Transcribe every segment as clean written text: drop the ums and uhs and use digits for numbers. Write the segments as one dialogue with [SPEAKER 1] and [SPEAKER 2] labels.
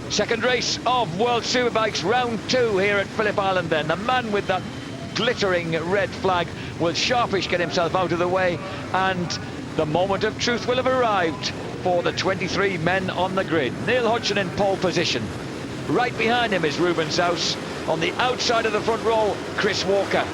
[SPEAKER 1] Second race of World Superbikes, round 2 here at Phillip Island then. The man with that glittering red flag will sharpish get himself out of the way, and the moment of truth will have arrived for the 23 men on the grid. Neil Hodgson in pole position. Right behind him is Ruben Zaus. On the outside of the front row, Chris Walker.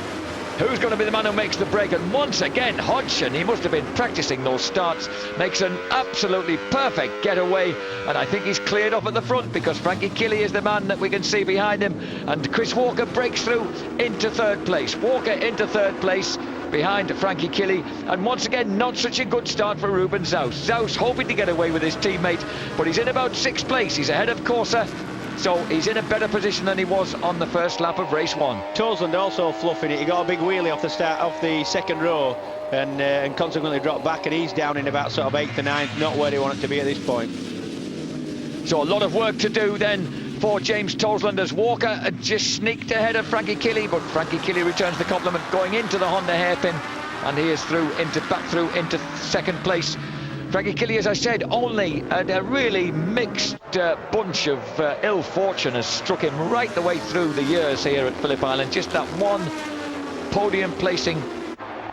[SPEAKER 1] Who's going to be the man who makes the break? And once again, Hodgson, he must have been practicing those starts, makes an absolutely perfect getaway, and I think he's cleared off at the front because Frankie Killy is the man that we can see behind him, and Chris Walker breaks through into third place. Walker into third place behind Frankie Killy, and once again not such a good start for Ruben Zaus. Zaus hoping to get away with his teammate, but he's in about 6th place. He's ahead of Corsa, so he's in a better position than he was on the first lap of race 1.
[SPEAKER 2] Toseland also fluffing it. He got a big wheelie off the start, off the second row, and consequently dropped back, and he's down in about sort of 8th or 9th, not where he wanted to be at this point.
[SPEAKER 1] So a lot of work to do then for James Toseland, as Walker just sneaked ahead of Frankie Killy, but Frankie Killy returns the compliment going into the Honda hairpin, and he is back through into 2nd place. Frankie Killy, as I said, only a really mixed bunch of ill fortune has struck him right the way through the years here at Phillip Island. Just that one podium placing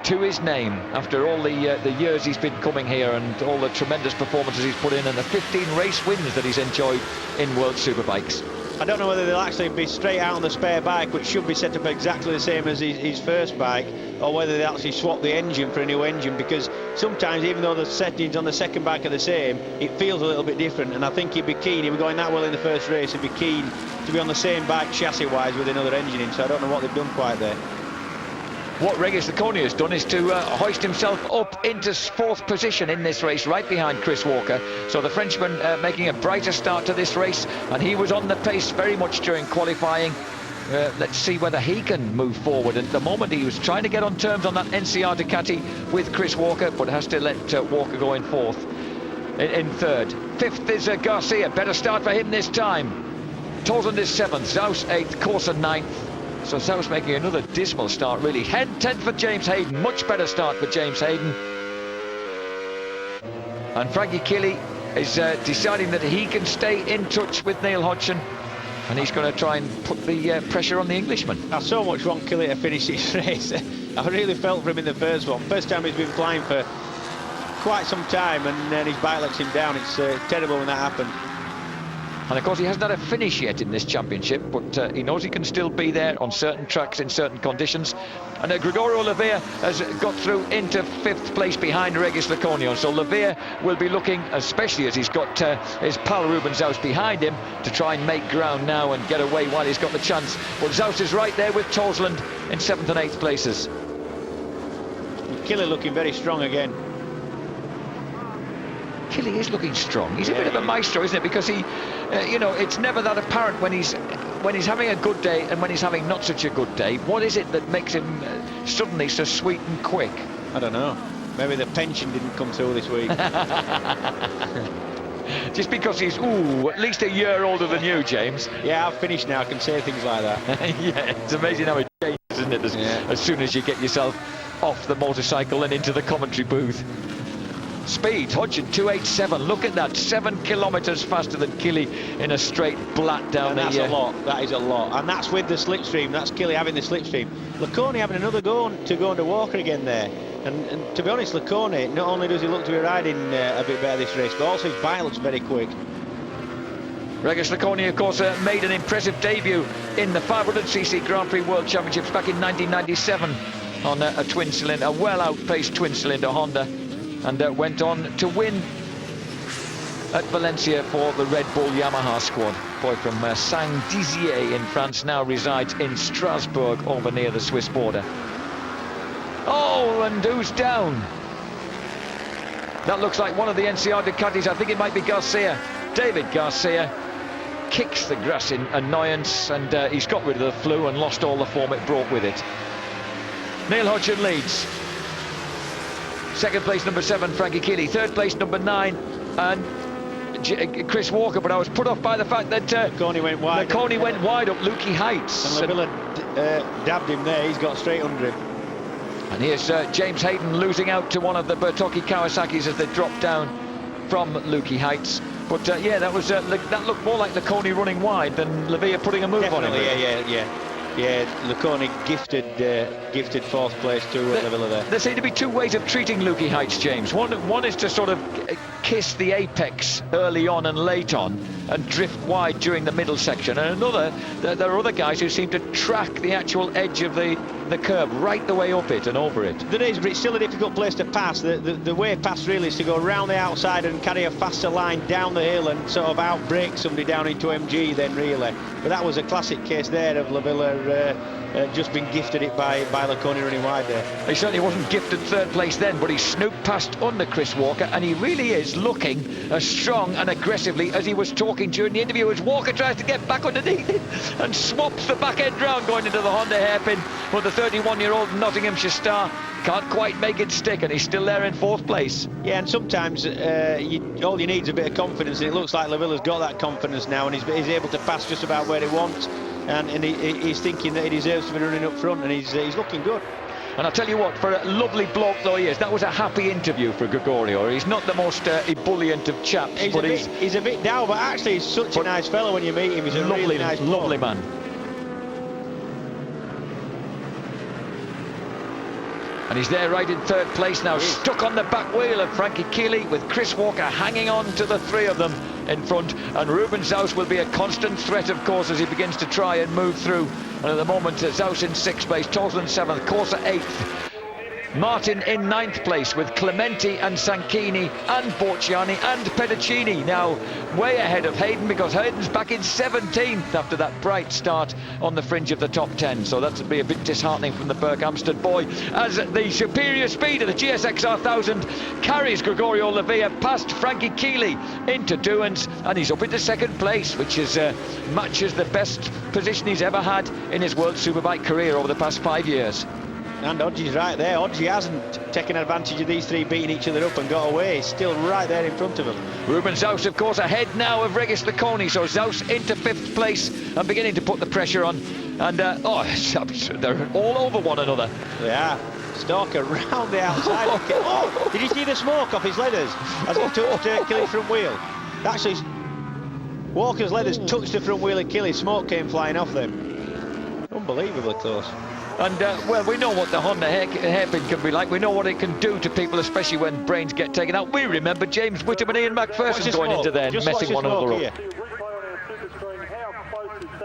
[SPEAKER 1] to his name after all the years he's been coming here and all the tremendous performances he's put in and the 15 race wins that he's enjoyed in World Superbikes.
[SPEAKER 2] I don't know whether they'll actually be straight out on the spare bike, which should be set up exactly the same as his first bike, or whether they actually swap the engine for a new engine, because sometimes, even though the settings on the second bike are the same, it feels a little bit different, and I think he'd be keen, he was going that well in the first race, he'd be keen to be on the same bike chassis-wise with another engine in, so I don't know what they've done quite there.
[SPEAKER 1] What Regis Laconia has done is to hoist himself up into 4th position in this race, right behind Chris Walker. So the Frenchman making a brighter start to this race, and he was on the pace very much during qualifying. Let's see whether he can move forward. At the moment, he was trying to get on terms on that NCR Ducati with Chris Walker, but has to let Walker go in 4th. In 3rd. 5th is Garcia. Better start for him this time. Toseland is 7th. Zaus 8th. Corsa 9th. So Zaus making another dismal start, really. 10th for James Hayden. Much better start for James Hayden. And Frankie Killy is deciding that he can stay in touch with Neil Hodgson, and he's going to try and put the pressure on the Englishman.
[SPEAKER 2] I so much want Killy to finish this race. I really felt for him in the first one. First time he's been flying for quite some time, and then his bike lets him down. It's terrible when that happened.
[SPEAKER 1] And of course he hasn't had a finish yet in this championship, but he knows he can still be there on certain tracks in certain conditions. And Gregorio Oliveira has got through into 5th place behind Regis Laconia, so Oliveira will be looking, especially as he's got his pal Ruben Zaus behind him, to try and make ground now and get away while he's got the chance. But Zaus is right there with Toseland in 7th and 8th places.
[SPEAKER 2] Killy looking very strong again.
[SPEAKER 1] Killy is looking strong. He's a bit of a maestro, isn't it? Because he, you know, it's never that apparent when he's having a good day and when he's having not such a good day. What is it that makes him suddenly so sweet and quick?
[SPEAKER 2] I don't know. Maybe the pension didn't come through this week.
[SPEAKER 1] Just because he's, at least a year older than you, James.
[SPEAKER 2] Yeah, I've finished now. I can say things like that.
[SPEAKER 1] Yeah, it's amazing how it changes, isn't it? As soon as you get yourself off the motorcycle and into the commentary booth. Speed, Hodgson 287. Look at that, 7 kilometres faster than Killy in a straight blat down there.
[SPEAKER 2] That's a lot. That is a lot, and that's with the slipstream. That's Killy having the slipstream. Laconia having another go to go under Walker again there. And to be honest, Laconia, not only does he look to be riding a bit better this race, but also his bike looks very quick.
[SPEAKER 1] Regis Laconia, of course, made an impressive debut in the 500cc Grand Prix World Championships back in 1997 on a twin-cylinder, a well-outpaced twin-cylinder Honda. And went on to win at Valencia for the Red Bull Yamaha squad. Boy from Saint-Dizier in France now resides in Strasbourg over near the Swiss border. Oh, and who's down? That looks like one of the NCR Ducatis. I think it might be Garcia. David Garcia kicks the grass in annoyance, and he's got rid of the flu and lost all the form it brought with it. Neil Hodgson leads. 2nd place, number 7, Frankie Killy. 3rd place, number 9, and Chris Walker. But I was put off by the fact that
[SPEAKER 2] Laconia went wide.
[SPEAKER 1] Laconia went wide up Lukey Heights.
[SPEAKER 2] And Labilla dabbed him there. He's got straight under him.
[SPEAKER 1] And here's James Hayden losing out to one of the Bertocchi Kawasaki's as they drop down from Lukey Heights. But yeah, that looked more like Laconi running wide than Lavia putting a move on him.
[SPEAKER 2] Definitely, yeah, Laconi gifted fourth place to Lavilla there.
[SPEAKER 1] There seem to be two ways of treating Lukey Heights, James. One is to sort of kiss the apex early on and late on and drift wide during the middle section, and another, there are other guys who seem to track the actual edge of the curve right the way up it and over it.
[SPEAKER 2] There is, but it's still a difficult place to pass. The way past really is to go round the outside and carry a faster line down the hill and sort of outbrake somebody down into MG then really. But that was a classic case there of Lavilla just been gifted it by Laconi running wide there.
[SPEAKER 1] He certainly wasn't gifted third place then, but he snooped past under Chris Walker, and he really is looking as strong and aggressively as he was talking during the interview as Walker tries to get back underneath it and swaps the back end round going into the Honda hairpin. But the 31-year-old Nottinghamshire star can't quite make it stick, and he's still there in fourth place.
[SPEAKER 2] Yeah, and sometimes all you need is a bit of confidence, and it looks like Lavilla's got that confidence now, and he's able to pass just about where he wants, and he's thinking that he deserves to be running up front, and he's looking good.
[SPEAKER 1] And I'll tell you what, for a lovely bloke though he is, that was a happy interview for Gregorio. He's not the most ebullient of chaps,
[SPEAKER 2] he's a bit down, but actually he's such a nice fellow when you meet him. He's a really nice bloke.
[SPEAKER 1] Lovely man. And he's there right in third place now, stuck on the back wheel of Frankie Keeley, with Chris Walker hanging on to the three of them in front. And Ruben Zaus will be a constant threat, of course, as he begins to try and move through. And at the moment, Zaus in sixth place, Tosland seventh, Corsa eighth. Martin in ninth place, with Clementi and Sanchini and Borciani and Pedicini now way ahead of Hayden, because Hayden's back in 17th after that bright start on the fringe of the top 10. So that'd be a bit disheartening from the Berkhamsted boy, as the superior speed of the GSXR 1000 carries Gregorio Lavilla past Frankie Keeley into Doohan's, and he's up into second place, which is matches the best position he's ever had in his World Superbike career over the past 5 years.
[SPEAKER 2] And Odgie's right there. Odgie hasn't taken advantage of these three beating each other up and got away. He's still right there in front of him.
[SPEAKER 1] Ruben Zaus, of course, ahead now of Regis Laconi. So Zaus into fifth place and beginning to put the pressure on. And, they're all over one another.
[SPEAKER 2] They are. Stalker round the outside. Oh, did you see the smoke off his leathers as he touched Killy's front wheel? Actually, Walker's leathers touched the front wheel of Killy. Smoke came flying off them. Unbelievably close.
[SPEAKER 1] And, well, we know what the Honda hairpin can be like. We know what it can do to people, especially when brains get taken out. We remember James Whittam and Ian McPherson going into there and messing one another up.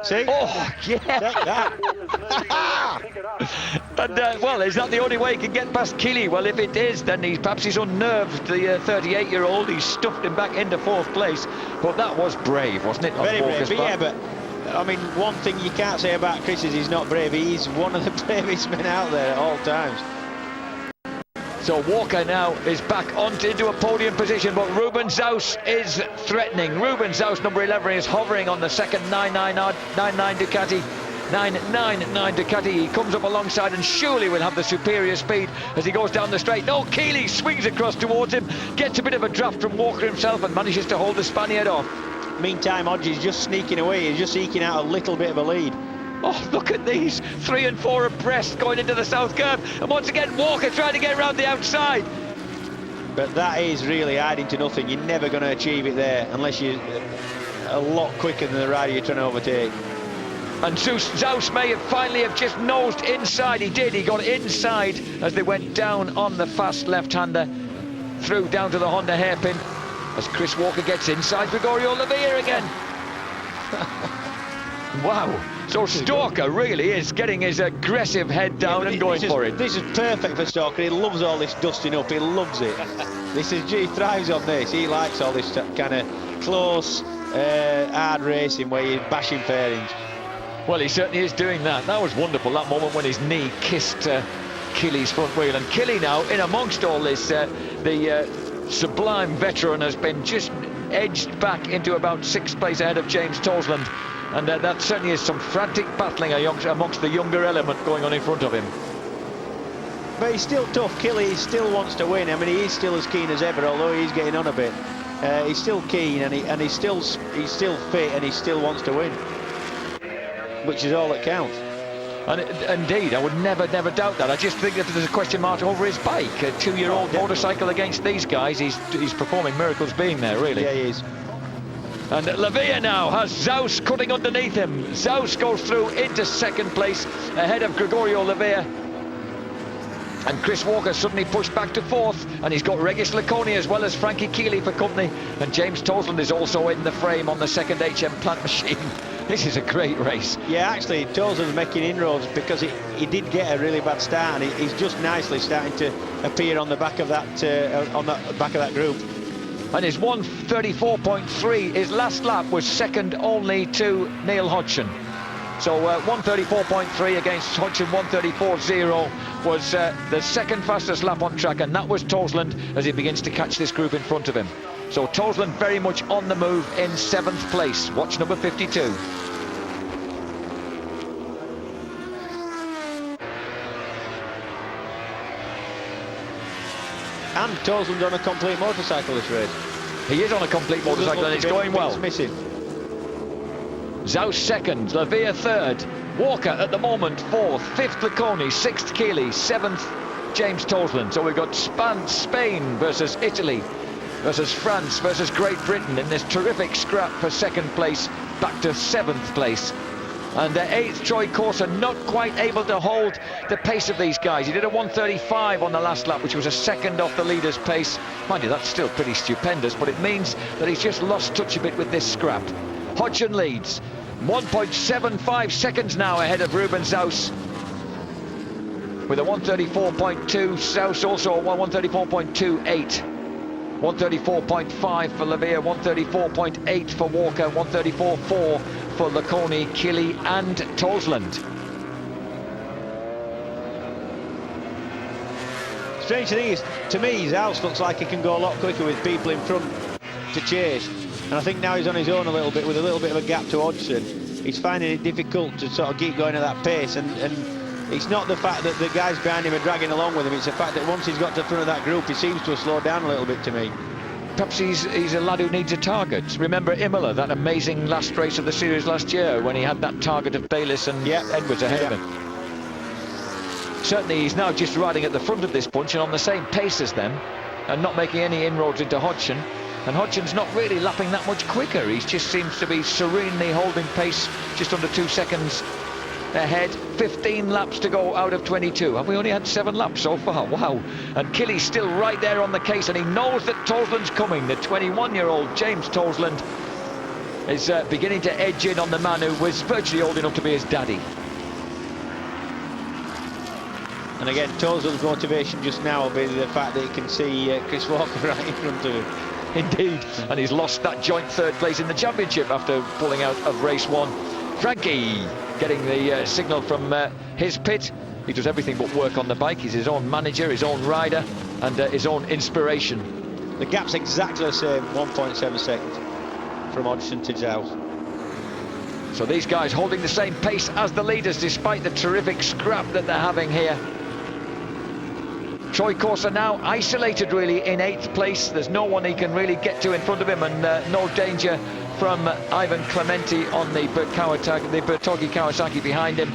[SPEAKER 2] See?
[SPEAKER 1] Oh, yeah. And, well, is that the only way he can get past Keeley? Well, if it is, then perhaps he's unnerved the 38-year-old. He's stuffed him back into fourth place. But that was brave, wasn't it?
[SPEAKER 2] Very brave, yeah, but I mean, one thing you can't say about Chris is he's not brave. He's one of the bravest men out there at all times.
[SPEAKER 1] So Walker now is back into a podium position, but Ruben Zaus is threatening. Ruben Zaus, number 11, is hovering on the second 999 Ducati. 999 Ducati. He comes up alongside and surely will have the superior speed as he goes down the straight. No, Keeley swings across towards him, gets a bit of a draft from Walker himself and manages to hold the Spaniard off.
[SPEAKER 2] Meantime, Odgie's just sneaking away. He's just eking out a little bit of a lead.
[SPEAKER 1] Oh, look at these 3 and 4 abreast going into the south curve, and once again Walker trying to get around the outside.
[SPEAKER 2] But that is really hiding to nothing. You're never going to achieve it there unless you're a lot quicker than the rider you're trying to overtake.
[SPEAKER 1] And Zaus may have finally just nosed inside. He did. He got inside as they went down on the fast left-hander, through down to the Honda hairpin, as Chris Walker gets inside Gregorio Lavilla again. Wow. So Stalker really is getting his aggressive head down and going for it.
[SPEAKER 2] This is perfect for Stalker. He loves all this dusting up. He loves it. He thrives on this. He likes all this kind of close, hard racing where you're bashing fairings.
[SPEAKER 1] Well, he certainly is doing that. That was wonderful, that moment when his knee kissed Keeley's front wheel. And Keeley now, in amongst all this, the sublime veteran has been just edged back into about sixth place ahead of James Tosland. And that certainly is some frantic battling amongst the younger element going on in front of him.
[SPEAKER 2] But he's still tough. Keeley still wants to win. I mean, he is still as keen as ever, although he's getting on a bit. He's still keen, and he's still fit, and he still wants to win, which is all that counts.
[SPEAKER 1] And indeed, I would never doubt that. I just think that there's a question mark over his bike. A 2-year-old motorcycle against these guys, he's performing miracles being there, really.
[SPEAKER 2] Yeah, he is.
[SPEAKER 1] And Lavia now has Zaus cutting underneath him. Zaus goes through into second place ahead of Gregorio Lavia. And Chris Walker suddenly pushed back to fourth, and he's got Regis Laconi as well as Frankie Keeley for company. And James Toseland is also in the frame on the second HM Plant machine. This is a great race.
[SPEAKER 2] Yeah, actually, Toseland's making inroads because he did get a really bad start, and he's just nicely starting to appear on the back of that group.
[SPEAKER 1] And his 1:34.3, his last lap was second only to Neil Hodgson. So 1:34.3 against Hodgson 1:34.0 was the second fastest lap on track, and that was Toseland as he begins to catch this group in front of him. So Toseland very much on the move in 7th place. Watch number 52.
[SPEAKER 2] And Toseland on a complete motorcycle this race.
[SPEAKER 1] He is on a complete motorcycle and it's going well.
[SPEAKER 2] Missing.
[SPEAKER 1] Zaus second, Lavia third, Walker at the moment fourth, fifth Laconi, sixth Keeley, 7th James Toseland. So we've got Spain versus Italy versus France versus Great Britain in this terrific scrap for second place back to 7th place. And 8th Troy Corser not quite able to hold the pace of these guys. He did a 1:35 on the last lap, which was a second off the leader's pace. Mind you, that's still pretty stupendous, but it means that he's just lost touch a bit with this scrap. Hodgson leads 1.75 seconds now ahead of Ruben Zaus with a 1:34.2. Zaus also a 1:34.28. 1:34.5 for Lavia, 1:34.8 for Walker, 1:34.4 for Laconi, Keeley and Toseland.
[SPEAKER 2] Strange thing is, to me, Zaus looks like he can go a lot quicker with people in front to chase. And I think now he's on his own a little bit with a little bit of a gap to Hodgson. He's finding it difficult to sort of keep going at that pace, and it's not the fact that the guys behind him are dragging along with him, it's the fact that once he's got to the front of that group, he seems to have slowed down a little bit to me.
[SPEAKER 1] Perhaps he's a lad who needs a target. Remember Imola, that amazing last race of the series last year when he had that target of Bayliss and Edwards ahead of him. Certainly he's now just riding at the front of this bunch and on the same pace as them and not making any inroads into Hodgson. And Hodgson's not really lapping that much quicker. He just seems to be serenely holding pace, just under 2 seconds ahead. 15 laps to go out of 22. Have we only had 7 laps so far? Wow. And Killy's still right there on the case, and he knows that Toseland's coming. The 21-year-old James Toseland is beginning to edge in on the man who was virtually old enough to be his daddy.
[SPEAKER 2] And again, Toseland's motivation just now will be the fact that he can see Chris Walker right in front of him.
[SPEAKER 1] Indeed, and he's lost that joint 3rd place in the championship after pulling out of race 1. Frankie getting the signal from his pit. He does everything but work on the bike. He's his own manager, his own rider, and his own inspiration.
[SPEAKER 2] The gap's exactly the same, 1.7 seconds from Hodgson to Zaus.
[SPEAKER 1] So these guys holding the same pace as the leaders despite the terrific scrap that they're having here. Troy Corser now isolated really in 8th place. There's no one he can really get to in front of him, and no danger from Ivan Clementi on the Bertoggi Kawasaki behind him.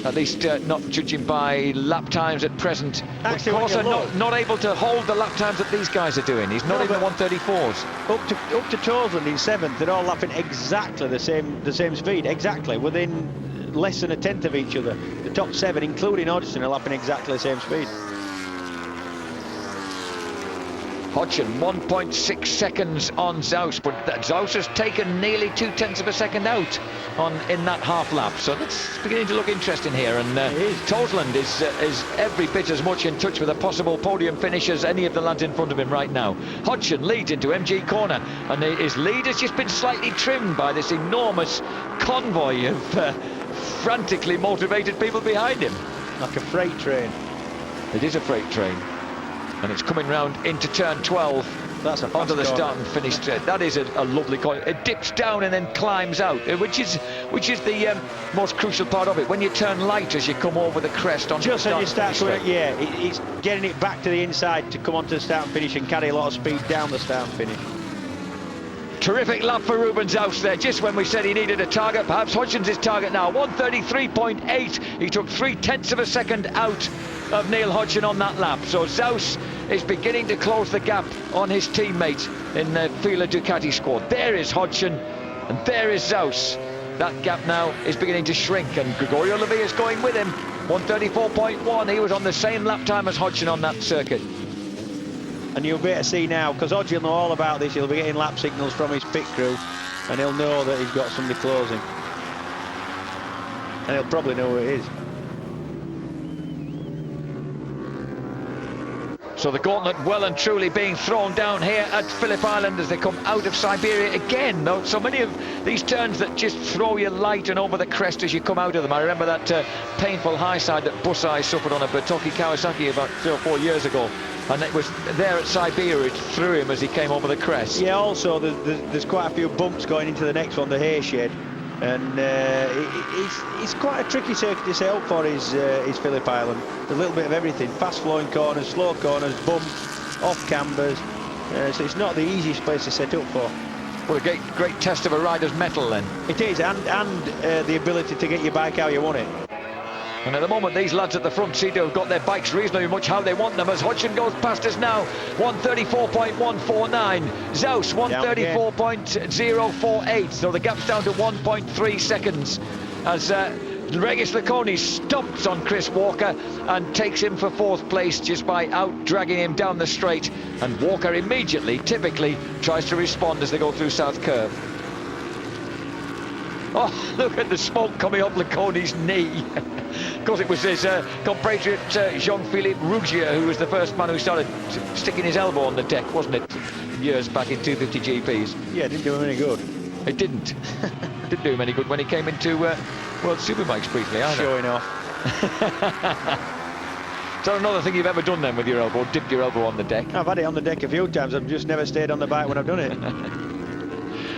[SPEAKER 1] At least not judging by lap times at present.
[SPEAKER 2] Actually,
[SPEAKER 1] Corser not able to hold the lap times that these guys are doing. He's not even 1:34s.
[SPEAKER 2] Up to Toseland in 7th, they're all lapping exactly the same speed, exactly, within less than a tenth of each other. The top 7, including Hodgson, are lapping exactly the same speed.
[SPEAKER 1] Hodgson 1.6 seconds on Zaus, but Zaus has taken nearly 0.2 of a second out in that half lap, so that's beginning to look interesting here. And Toseland is every bit as much in touch with a possible podium finish as any of the lads in front of him right now. Hodgson leads into MG corner, and his lead has just been slightly trimmed by this enormous convoy of frantically motivated people behind him.
[SPEAKER 2] Like a freight train.
[SPEAKER 1] It is a freight train. And it's coming round into turn 12.
[SPEAKER 2] That's a
[SPEAKER 1] onto the start and finish straight. That is a lovely corner. It dips down and then climbs out, which is the most crucial part of it. When you turn light as you come over the crest onto the start and finish straight.
[SPEAKER 2] Yeah, it's getting it back to the inside to come onto the start and finish and carry a lot of speed down the start and finish.
[SPEAKER 1] Terrific lap for Ruben Zaus there, just when we said he needed a target. Perhaps Hodgson's his target now, 1:33.8. He took 0.3 of a second out of Neil Hodgson on that lap. So Zaus is beginning to close the gap on his teammate in the Fila Ducati squad. There is Hodgson and there is Zaus. That gap now is beginning to shrink, and Gregorio Lavia is going with him. 1:34.1. He was on the same lap time as Hodgson on that circuit.
[SPEAKER 2] And you'll be able to see now, because Hodgson will know all about this. He'll be getting lap signals from his pit crew, and he'll know that he's got somebody closing. And he'll probably know who it is.
[SPEAKER 1] So the gauntlet well and truly being thrown down here at Phillip Island as they come out of Siberia again. Though so many of these turns that just throw you light and over the crest as you come out of them. I remember that painful high side that Busai suffered on a Bertocchi Kawasaki about 3 or 4 years ago. And it was there at Siberia, it threw him as he came over the crest.
[SPEAKER 2] Yeah, also there's quite a few bumps going into the next one, the hay shed. And it's quite a tricky circuit to set up for his Phillip Island. There's a little bit of everything: fast flowing corners, slow corners, bumps, off cambers. So it's not the easiest place to set up for.
[SPEAKER 1] Well, a great test of a rider's mettle then.
[SPEAKER 2] It is, and the ability to get your bike how you want it.
[SPEAKER 1] And at the moment, these lads at the front seem to have got their bikes reasonably much how they want them, as Hodgson goes past us now. 1:34.149. Zaus 1:34.048. So the gap's down to 1.3 seconds as Regis Laconi stomps on Chris Walker and takes him for 4th place just by out-dragging him down the straight. And Walker immediately, typically, tries to respond as they go through South Curve. Oh, look at the smoke coming up Laconi's knee. Of course, it was his compatriot Jean-Philippe Rougier who was the first man who started sticking his elbow on the deck, wasn't it? Years back in 250 GPs.
[SPEAKER 2] Yeah, it didn't do him any good.
[SPEAKER 1] It didn't. Didn't do him any good when he came into World Superbikes briefly either.
[SPEAKER 2] Showing off.
[SPEAKER 1] Is that another thing you've ever done then with your elbow? Dipped your elbow on the deck?
[SPEAKER 2] I've had it on the deck a few times. I've just never stayed on the bike when I've done it.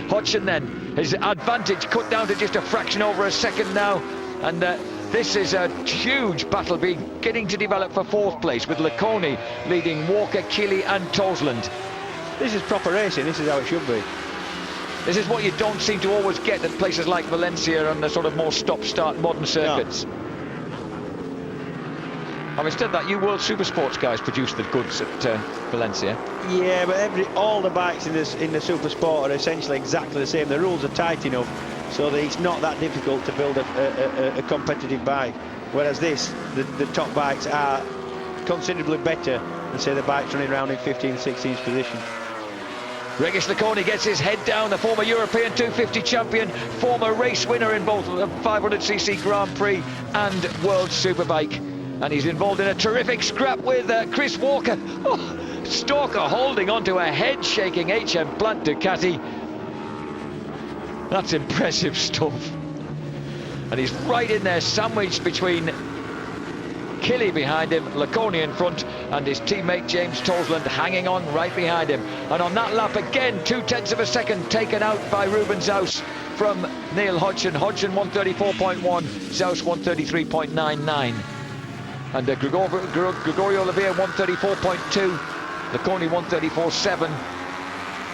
[SPEAKER 1] Hodgson then, his advantage cut down to just a fraction over a second now, and this is a huge battle beginning to develop for 4th place, with Laconi leading Walker, Keeley and Tosland.
[SPEAKER 2] This is proper racing. This is how it should be.
[SPEAKER 1] This is what you don't seem to always get at places like Valencia and the sort of more stop-start modern circuits. No. Having said that, you World Supersports guys produced the goods at Valencia.
[SPEAKER 2] Yeah, but all the bikes in the Supersport are essentially exactly the same. The rules are tight enough so that it's not that difficult to build a competitive bike. Whereas the top bikes are considerably better than, say, the bikes running around in 15th, 16th position.
[SPEAKER 1] Regis Laconi gets his head down, the former European 250 champion, former race winner in both the 500cc Grand Prix and World Superbike. And he's involved in a terrific scrap with Chris Walker. Oh, Stalker holding onto a head-shaking HM Plant Ducati. That's impressive stuff. And he's right in there, sandwiched between Killy behind him, Laconi in front, and his teammate James Tosland hanging on right behind him. And on that lap again, 0.2 of a second taken out by Ruben Zaus from Neil Hodgson. Hodgson 1:34.1, Zaus 1:33.99. And Gregorio Lavia 1:34.2, Laconi 1:34.7.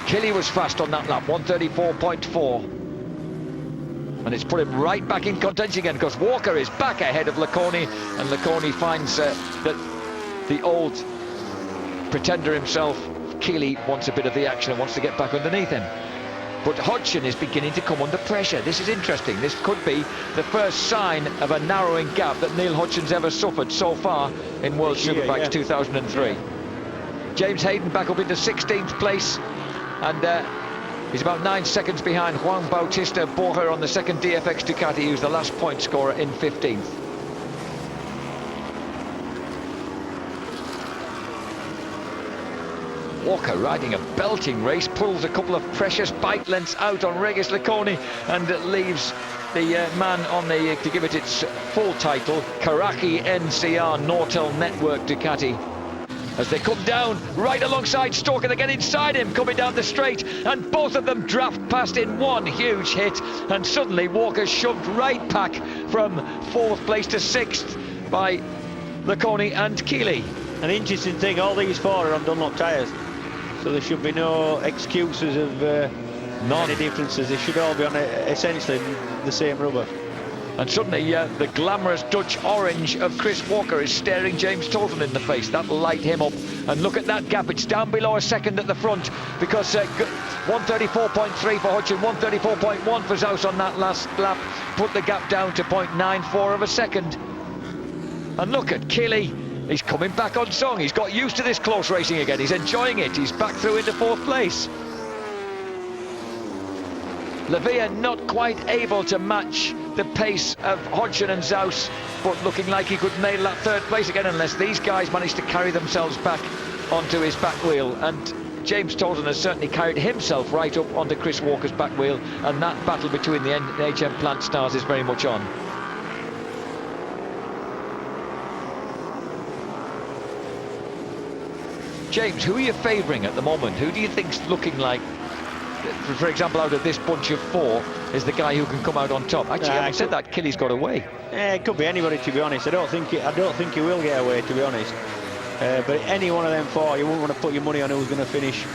[SPEAKER 1] Killy was fast on that lap, 1:34.4. And it's put him right back in contention again, because Walker is back ahead of Laconi, and Laconi finds that the old pretender himself, Keeley, wants a bit of the action and wants to get back underneath him. But Hodgson is beginning to come under pressure. This is interesting. This could be the first sign of a narrowing gap that Neil Hodgson's ever suffered so far in World Superbikes 2003. James Hayden back up into 16th place, and he's about 9 seconds behind Juan Bautista Borja on the second DFX Ducati, who's the last point scorer in 15th. Walker riding a belting race, pulls a couple of precious bike lengths out on Regis Laconi, and leaves the man on the, to give it its full title, Karaki NCR Nortel Network Ducati. As they come down right alongside Stalker, they get inside him coming down the straight, and both of them draft past in one huge hit, and suddenly Walker's shoved right back from 4th place to 6th by Laconi and Keeley.
[SPEAKER 2] An interesting thing, all these 4 are on Dunlop tyres, so there should be no excuses of any differences. They should all be on essentially the same rubber.
[SPEAKER 1] And suddenly the glamorous Dutch orange of Chris Walker is staring James Toulton in the face. That'll light him up. And look at that gap. It's down below a second at the front, because 134.3 for Hutchin, 134.1 for Zaus on that last lap. Put the gap down to 0.94 of a second. And look at Killy. He's coming back on song. He's got used to this close racing again. He's enjoying it. He's back through into 4th place. Lavia not quite able to match the pace of Hodgson and Zaus, but looking like he could nail that 3rd place again, unless these guys manage to carry themselves back onto his back wheel. And James Toulton has certainly carried himself right up onto Chris Walker's back wheel, and that battle between the HM Plant stars is very much on. James, who are you favouring at the moment? Who do you think's looking like, for example, out of this bunch of 4, is the guy who can come out on top? Actually, having said that, Killy's got away.
[SPEAKER 2] It could be anybody, to be honest. I don't think he will get away, to be honest. But any one of them 4, you wouldn't want to put your money on who's going to finish.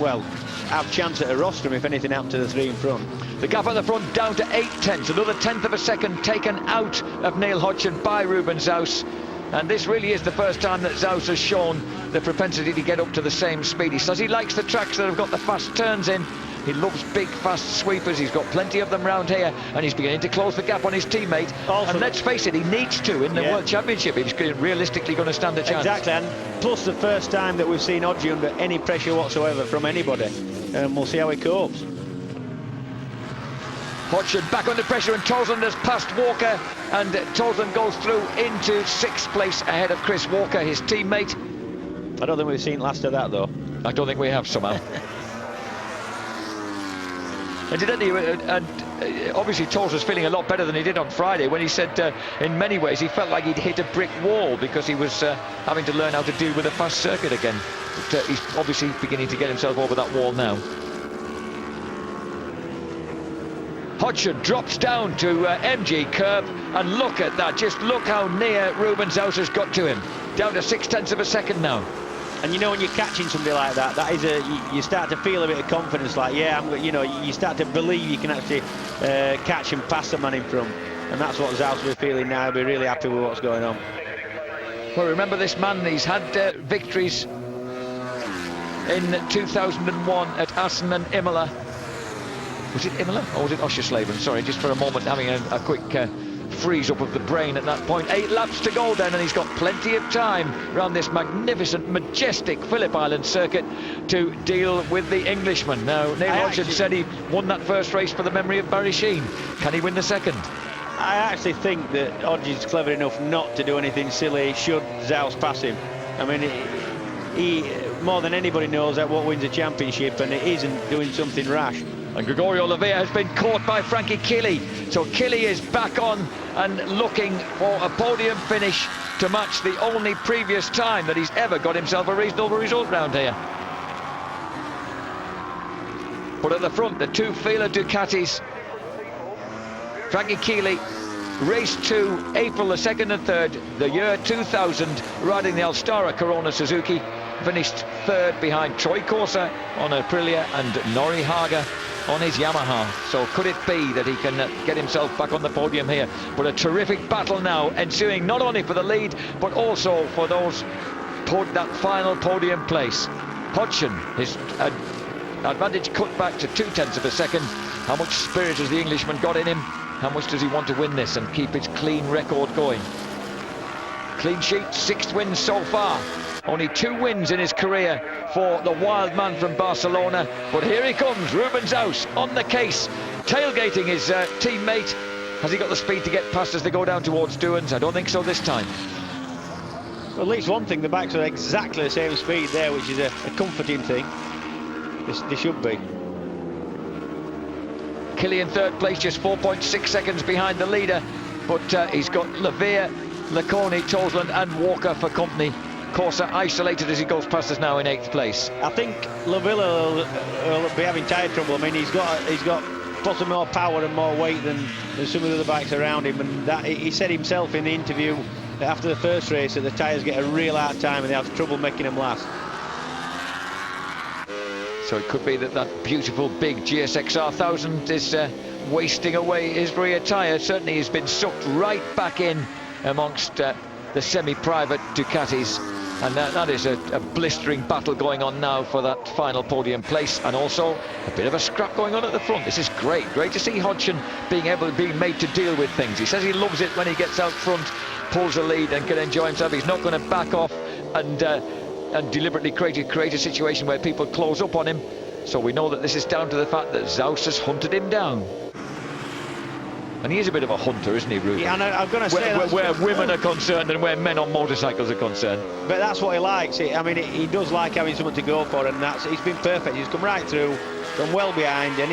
[SPEAKER 2] Well, have chance at a rostrum if anything happened to the 3 in front.
[SPEAKER 1] The gap at the front down to 8 tenths. Another 1/10 of a second taken out of Neil Hodgson by Ruben Zaus. And this really is the first time that Zaus has shown the propensity to get up to the same speed. He says he likes the tracks that have got the fast turns in. He loves big, fast sweepers. He's got plenty of them round here, and he's beginning to close the gap on his teammate. Also, and let's face it, he needs to in the World Championship. He's realistically going to stand a chance.
[SPEAKER 2] Exactly, and plus the first time that we've seen Hodgie under any pressure whatsoever from anybody. And we'll see how he copes.
[SPEAKER 1] Hodgson back under pressure, and Toulton has passed Walker, and Toulton goes through into 6th place ahead of Chris Walker, his teammate.
[SPEAKER 2] I don't think we've seen last of that, though.
[SPEAKER 1] I don't think we have, somehow. And obviously Toulton's feeling a lot better than he did on Friday, when he said in many ways he felt like he'd hit a brick wall, because he was having to learn how to deal with a fast circuit again. But he's obviously beginning to get himself over that wall now. Hodgson drops down to MG curve, and look at that. Just look how near Ruben Zaus has got to him. Down to 6/10 of a second now.
[SPEAKER 2] And you know, when you're catching somebody like that, you start to feel a bit of confidence. Like, you start to believe you can actually catch and pass the man in front. And that's what Zaus will be feeling now. He'll be really happy with what's going on.
[SPEAKER 1] Well, remember this man. He's had victories in 2001 at Assen and Imola. Was it Imola or was it Oschersleben? Sorry, just for a moment having a quick freeze up of the brain at that point. 8 laps to go then, and he's got plenty of time around this magnificent, majestic Phillip Island circuit to deal with the Englishman. Now, Neil Hodgson said he won that first race for the memory of Barry Sheene. Can he win the second?
[SPEAKER 2] I actually think that Hodgie's clever enough not to do anything silly should Zaus pass him. I mean, he more than anybody knows that what wins a championship, and it isn't doing something rash.
[SPEAKER 1] And Gregorio Lavia has been caught by Frankie Killy. So Killy is back on and looking for a podium finish to match the only previous time that he's ever got himself a reasonable result round here. But at the front, the 2 Fila Ducatis. Frankie Killy, race 2, April the 2nd and 3rd, the year 2000, riding the Alstara Corona Suzuki. Finished 3rd behind Troy Corsa on Aprilia and Nori Haga on his Yamaha. So could it be that he can get himself back on the podium here? But a terrific battle now ensuing, not only for the lead but also for that final podium place. Hodgson, his advantage cut back to 2/10 of a second. How much spirit has the Englishman got in him? How much does he want to win this and keep his clean record going? Clean sheet, 6 wins so far. Only 2 wins in his career for the wild man from Barcelona. But here he comes, Ruben Zaus on the case, tailgating his teammate. Has he got the speed to get past as they go down towards Duans? I don't think so this time.
[SPEAKER 2] Well, at least one thing, the bikes are exactly the same speed there, which is a comforting thing. They should be.
[SPEAKER 1] Killy in 3rd place, just 4.6 seconds behind the leader. But he's got Lavia, Laconi, Toulton and Walker for company. Corsa isolated as he goes past us now in 8th place.
[SPEAKER 2] I think Lavilla will be having tyre trouble. I mean, he's got possibly more power and more weight than some of the other bikes around him, and that he said himself in the interview that after the first race that the tyres get a real hard time and they have trouble making them last. So
[SPEAKER 1] it could be that beautiful big GSXR 1000 is wasting away his rear tyre. Certainly he's been sucked right back in amongst the semi-private Ducatis. And that is a blistering battle going on now for that final podium place, and also a bit of a scrap going on at the front. This is great to see Hodgson being made to deal with things. He says he loves it when he gets out front, pulls the lead and can enjoy himself. He's not going to back off and deliberately create a situation where people close up on him. So we know that this is down to the fact that Zaus has hunted him down. And he is a bit of a hunter, isn't he, Ruben?
[SPEAKER 2] Yeah, and I'm going to say
[SPEAKER 1] where women are concerned and where men on motorcycles are concerned.
[SPEAKER 2] But that's what he likes. I mean, he does like having someone to go for, and he's been perfect. He's come right through, from well behind, and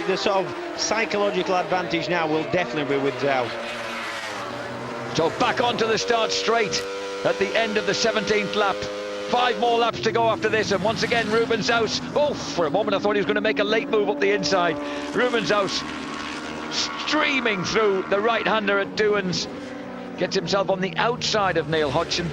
[SPEAKER 2] the sort of psychological advantage now will definitely be with Zaus.
[SPEAKER 1] So back onto the start straight at the end of the 17th lap. 5 more laps to go after this, and once again Ruben Zaus. Oh, for a moment I thought he was going to make a late move up the inside. Ruben Zaus streaming through the right-hander at Doohan's, gets himself on the outside of Neil Hodgson.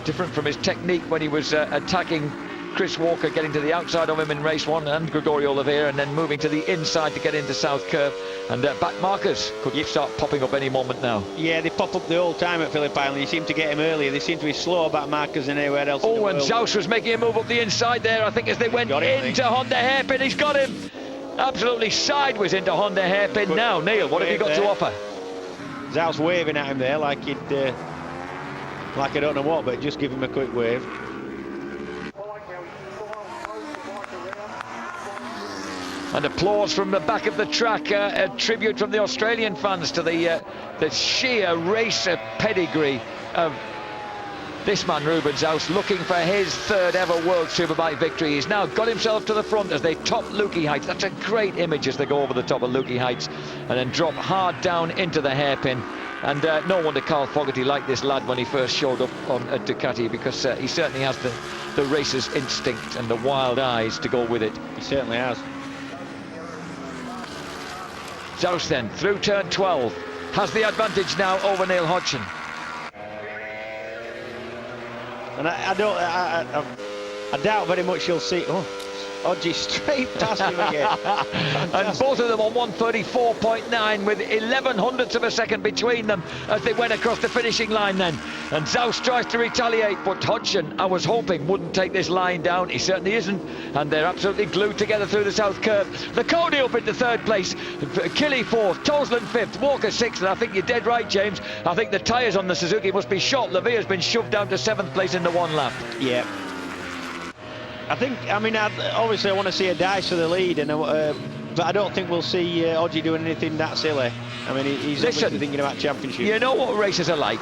[SPEAKER 1] Different from his technique when he was attacking Chris Walker, getting to the outside of him in race 1, and Gregorio Oliveira, and then moving to the inside to get into South Curve. And back markers could start popping up any moment now.
[SPEAKER 2] Yeah, they pop up the whole time at Phillip Island. You seem to get him earlier. They seem to be slower back markers than anywhere else.
[SPEAKER 1] Oh, and Zaus was making a move up the inside there, I think, as they went into Honda Hairpin. He's got him absolutely sideways into Honda Hairpin. Now, Neil, what have you got to offer?
[SPEAKER 2] Zaus waving at him there like he'd like I don't know what, but just give him a quick wave.
[SPEAKER 1] And applause from the back of the track, a tribute from the Australian fans to the sheer racer pedigree of this man, Ruben Zaus, looking for his 3rd ever World Superbike victory. He's now got himself to the front as they top Lukey Heights. That's a great image as they go over the top of Lukey Heights and then drop hard down into the hairpin. And no wonder Carl Fogarty liked this lad when he first showed up on a Ducati, because he certainly has the racer's instinct and the wild eyes to go with it.
[SPEAKER 2] He certainly has.
[SPEAKER 1] Zaus then, through turn 12, has the advantage now over Neil Hodgson.
[SPEAKER 2] And I doubt very much you'll see. Oh, Hodgie straight past him again.
[SPEAKER 1] And both of them on 134.9 with 11 hundredths of a second between them as they went across the finishing line then. And Zaus tries to retaliate, but Hodgson, I was hoping, wouldn't take this line down. He certainly isn't. And they're absolutely glued together through the South Curve. Laconi up into 3rd place, Killy 4th, Tosland 5th, Walker 6th. And I think you're dead right, James. I think the tyres on the Suzuki must be shot. Levia's been shoved down to 7th place in the 1 lap.
[SPEAKER 2] Yeah. I mean, obviously I want to see a dice for the lead, and but I don't think we'll see Hodgie doing anything that silly. I mean, he's obviously thinking about championship.
[SPEAKER 1] You know what racers are like.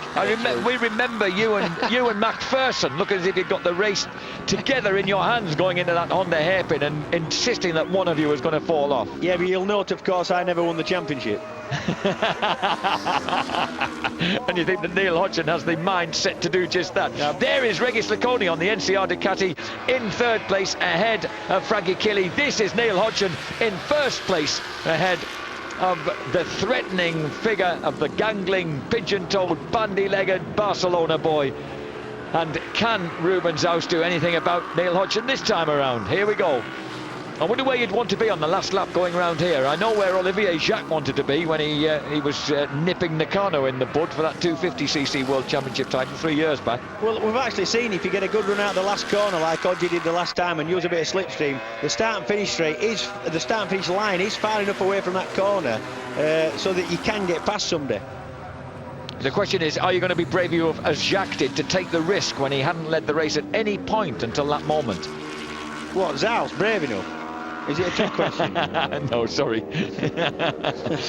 [SPEAKER 1] We remember you and McPherson looking as if you'd got the race together in your hands going into that Honda hairpin and insisting that one of you was going to fall off.
[SPEAKER 2] Yeah, but you'll note, of course, I never won the championship.
[SPEAKER 1] And you think that Neil Hodgson has the mind set to do just that. Yep. There is Regis Laconi on the NCR Ducati in 3rd place ahead of Frankie Killy. This is Neil Hodgson in 1st place ahead of the threatening figure of the gangling, pigeon-toed, bandy-legged Barcelona boy. And can Ruben Zaus do anything about Neil Hodgson this time around? Here we go. I wonder where you'd want to be on the last lap going around here. I know where Olivier Jacques wanted to be when he was nipping Nakano in the bud for that 250cc World Championship title 3 years back.
[SPEAKER 2] Well, we've actually seen if you get a good run out the last corner like Hodgie did the last time and use a bit of slipstream, the start and finish line is far enough away from that corner so that you can get past somebody.
[SPEAKER 1] The question is, are you going to be brave enough, as Jacques did, to take the risk when he hadn't led the race at any point until that moment?
[SPEAKER 2] What, Zaus, brave enough? Is it a trick question?
[SPEAKER 1] No, sorry.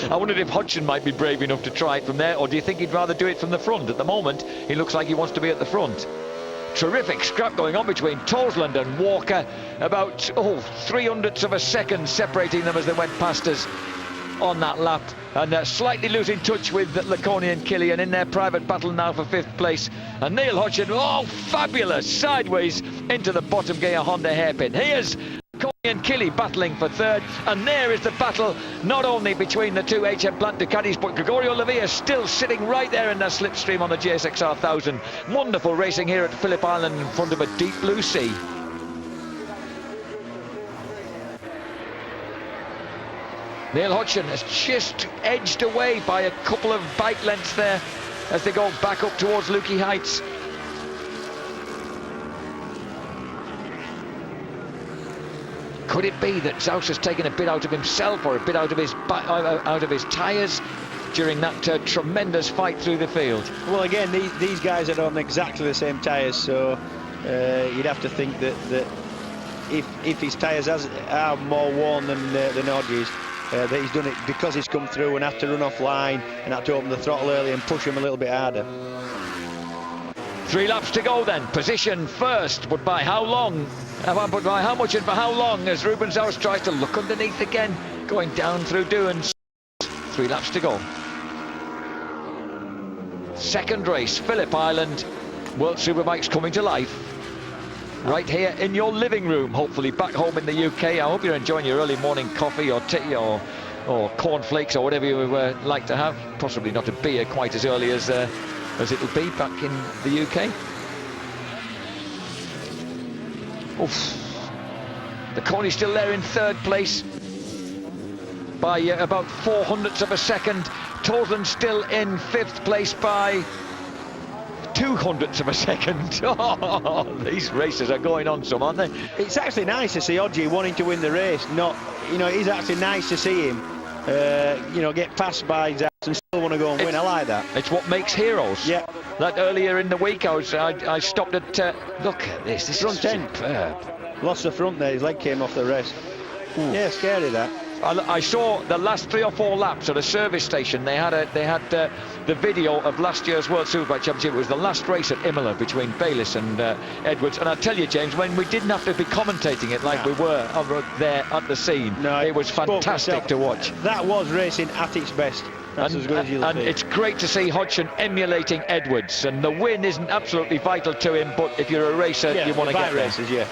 [SPEAKER 1] I wondered if Hodgson might be brave enough to try it from there, or do you think he'd rather do it from the front? At the moment, he looks like he wants to be at the front. Terrific scrap going on between Tosland and Walker. About 300ths of a second separating them as they went past us on that lap, and slightly losing touch with Laconi and Killian in their private battle now for 5th place. And Neil Hodgson, fabulous, sideways into the bottom gear Honda hairpin. Here's Laconi and Killy battling for 3rd, and there is the battle not only between the two HM Plant Ducatis, but Gregorio Lavia still sitting right there in the slipstream on the GSXR 1000. Wonderful racing here at Phillip Island in front of a deep blue sea. Neil Hodgson has just edged away by a couple of bike lengths there as they go back up towards Lukey Heights. Could it be that Zaus has taken a bit out of himself or a bit out of his tyres during that tremendous fight through the field?
[SPEAKER 2] Well, again, these guys are on exactly the same tyres, so you'd have to think that if his tyres are more worn than Hodges, that he's done it because he's come through and had to run off line and had to open the throttle early and push him a little bit harder.
[SPEAKER 1] 3 laps to go then. Position first, but by how long? But by how much and for how long as Ruben Zaus tries to look underneath again, going down through Dunes. 3 laps to go. Second race, Phillip Island. World Superbikes coming to life right here in your living room, hopefully back home in the UK. I hope you're enjoying your early morning coffee or tea or cornflakes or whatever you like to have. Possibly not a beer quite as early as it'll be back in the UK. Oof. The Coney's still there in 3rd place by about 0.04 of a second. Toseland still in 5th place by 0.02 of a second. Oh, these races are going on some, aren't they?
[SPEAKER 2] It's actually nice to see Hodgie wanting to win the race. Not, it's actually nice to see him, get passed by Zaus and still want to go and win. I like that.
[SPEAKER 1] It's what makes heroes.
[SPEAKER 2] Yeah.
[SPEAKER 1] That earlier in the week, I stopped at. Look at this. This
[SPEAKER 2] front
[SPEAKER 1] is superb.
[SPEAKER 2] Lost the front there. His leg came off the rest. Ooh. Yeah, scary that.
[SPEAKER 1] I saw the last 3 or 4 laps at a service station. They had the video of last year's World Superbike Championship. It was the last race at Imola between Bayliss and Edwards. And I tell you, James, when we didn't have to be commentating it like we were over there at the scene, it was fantastic to watch.
[SPEAKER 2] That was racing at its best. That's as good as you'll see.
[SPEAKER 1] It's great to see Hodgson emulating Edwards. And the win isn't absolutely vital to him, but if you're a racer, you want to get there.
[SPEAKER 2] Races, yeah.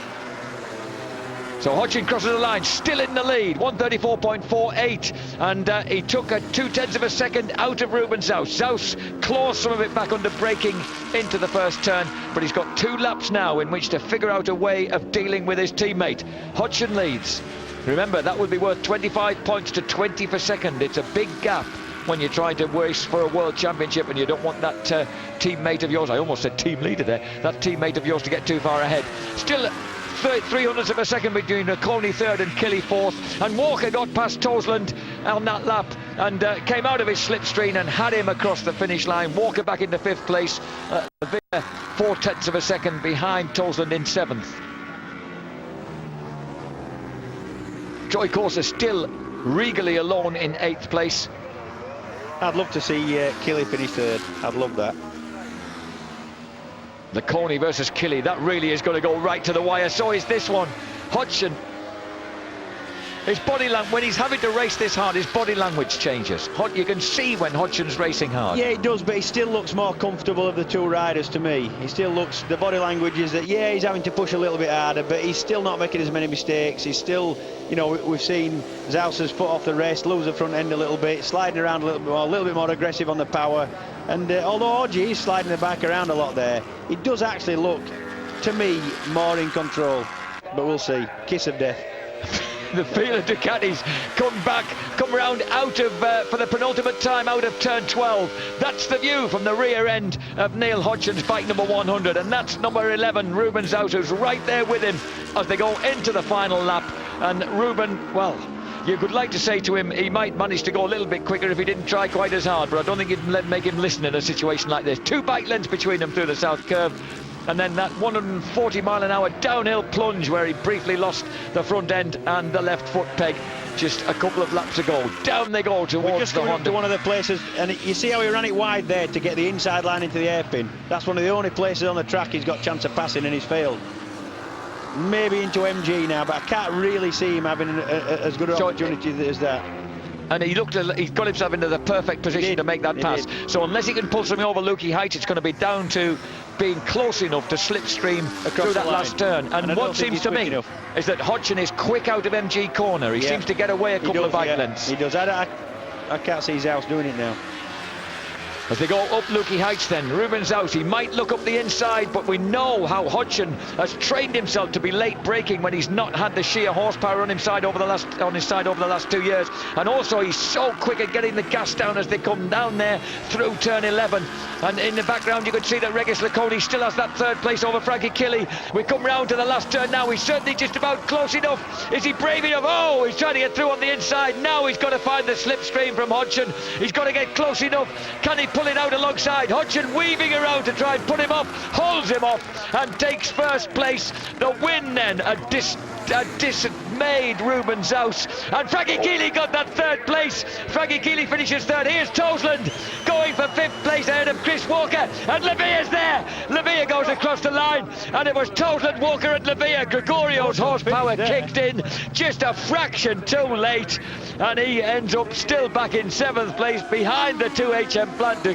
[SPEAKER 1] So Hodgson crosses the line, still in the lead, 1:34.48, and he took a 0.2 of a second out of Ruben Zaus. Zaus claws some of it back under braking into the first turn, but he's got 2 laps now in which to figure out a way of dealing with his teammate. Hodgson leads. Remember, that would be worth 25 points to 20 for second. It's a big gap when you're trying to race for a world championship and you don't want that teammate of yours, I almost said team leader there, that teammate of yours to get too far ahead. Still 300ths of a second between Coney 3rd and Killy 4th, and Walker got past Toseland on that lap and came out of his slipstream and had him across the finish line. Walker back into 5th place, 0.4 of a second behind Toseland in 7th. Troy Corser still regally alone in 8th place.
[SPEAKER 2] I'd love to see Killy finish 3rd. I'd love that.
[SPEAKER 1] The Coney versus Killy, that really is going to go right to the wire. So is this one. Hodgson, his body language, when he's having to race this hard, his body language changes. You can see when Hodgson's racing hard.
[SPEAKER 2] Yeah, it does, but he still looks more comfortable of the 2 riders to me. He still looks, the body language is that, yeah, he's having to push a little bit harder, but he's still not making as many mistakes. He's still, we've seen Zaus's foot off the rest, lose the front end a little bit, sliding around a little bit more aggressive on the power. And although Hodgie is sliding the bike around a lot there, it does actually look, to me, more in control. But we'll see. Kiss of death.
[SPEAKER 1] The field of Ducatis come round out of, for the penultimate time, out of turn 12. That's the view from the rear end of Neil Hodgson's bike number 100. And that's number 11, Ruben Zaus, who's right there with him as they go into the final lap. And Ruben, well, you could like to say to him he might manage to go a little bit quicker if he didn't try quite as hard, but I don't think you'd make him listen in a situation like this. 2 bike lengths between them through the south curve, and then that 140-mile-an-hour downhill plunge where he briefly lost the front end and the left foot peg just a couple of laps ago. Down they go towards the Honda.
[SPEAKER 2] To one of the places, and you see how he ran it wide there to get the inside line into the hairpin. That's one of the only places on the track he's got chance of passing and he's failed. Maybe into MG now, but I can't really see him having as good an opportunity as that.
[SPEAKER 1] And he's got himself into the perfect position to make that pass. So unless he can pull something over Lukey Heights, it's going to be down to being close enough to slipstream through that last turn. And what seems to me is that Hodgson is quick out of MG corner. He seems to get away a couple of bike lengths.
[SPEAKER 2] He does. I can't see Zaus doing it now.
[SPEAKER 1] As they go up Lukey Heights then, Rubens out, he might look up the inside, but we know how Hudson has trained himself to be late braking when he's not had the sheer horsepower on his side over the last 2 years. And also he's so quick at getting the gas down as they come down there through turn 11. And in the background you can see that Regis Laconi still has that third place over Frankie Killy. We come round to the last turn now, he's certainly just about close enough. Is he brave enough? Oh, he's trying to get through on the inside. Now he's got to find the slipstream from Hudson. He's got to get close enough. Can he pull it out alongside? Hudson weaving around to try and put him off, holds him off and takes first place. The win then, a dismayed Rubens House, and Frankie Keeley got that third place. Frankie Keeley finishes third. Here's Toseland going for fifth place ahead of Chris Walker, and Levia's there. Levia goes across the line, and it was Toseland, Walker and Levia. Gregorio's horsepower kicked in just a fraction too late, and he ends up still back in seventh place behind the two HM Plant.